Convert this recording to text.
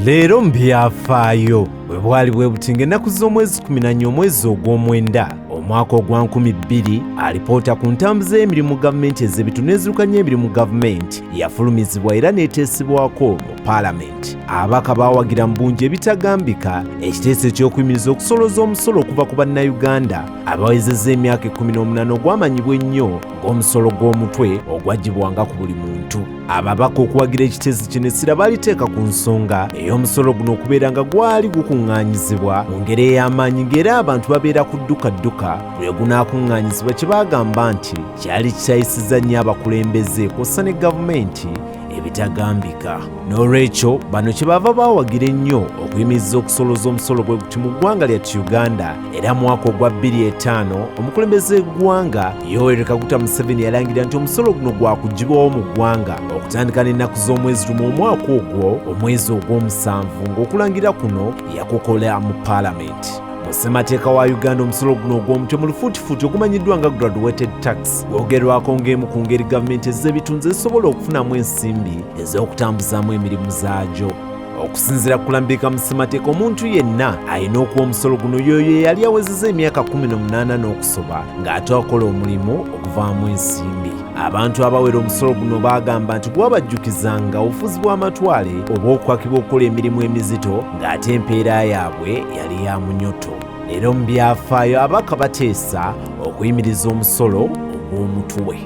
Leero mu byafaayo bwe bwali bwe buti ng'ennaku z'omwezi 14 omwezi ogw'omwenda omwaka ogwa 2000 alipoota ku ntambuza y'emirimu gavumenti ez'ebintu n'ezirukanya emirimu gavumenti yafulumizibwa era n'eteesebwako mu paalamenti. Ababaka baawagira mu bungi ebitagambika ekiteeso eky'okuyimiriza okusolooza omusolo okuva ku bannayuganda abawezezza emyaka 18 ogwamanyibwa ennyo ng'omusolo gw'omutwe ogwaggyibwanga ku buli muntu. Ababaka okuwagira ekiteeso kino essira baaliteeka ku nsonga ey'omusolo guno okubeera nga gwali gukuŋŋaanyizibwa mu ngeri ey'amaanyi ng'era abantu babeera ku ddukadduka bwe gunaakuŋŋaanyizibwa kye baagamba nti kyali kitayisizza nnyo abakulembeze kw'ossa ne gavumenti ebitagambika. N'olwekyo bano kyebaava baawagira ennyo okuyimiriza okusolooza omusolo bwe guti mu ggwanga lyattu Uganda, era mu mwaka ogwa 2005 omukulembeze w'eggwanga Yoweri Kaguta Museveni yalangira nti omusolo guno gwakuggyibwawo mu ggwanga okutandika n'ennaku z'omwezi lumu omwaka ogwo omwezi ogw'omusanvu, ng'okulangira kuno yakukola mu paalamenti. Ssemateeka wa Uganda omusolo guno ogw'omutwe mu lufuutifuuti ogumanyiddwa nga graduated tax gwogerwako ng'emu ku ngeri gavumenti ez'ebitundu ezisobola okufunamu ensimbi ez'okutambuzaamu emirimu zaagyo. Okusinziira ku kulambika mu ssemateeka, omuntu yenna alina okuwa omusolo guno y'oyo eyali awezezza emyaka 18 n'okusoba ng'ate akola omulimu oguvaamu ensimbi. Abantu abawera omusolo guno baagamba nti gwabajjukizanga obufuzi bw'amatwale oba okukwakibwa okukola emirimu emizito ng'ate empeera yaabwe yali ya munyoto. Leero mu byafaayo ababaka bateesa okuyimiriza omusolo ogw'omutwe.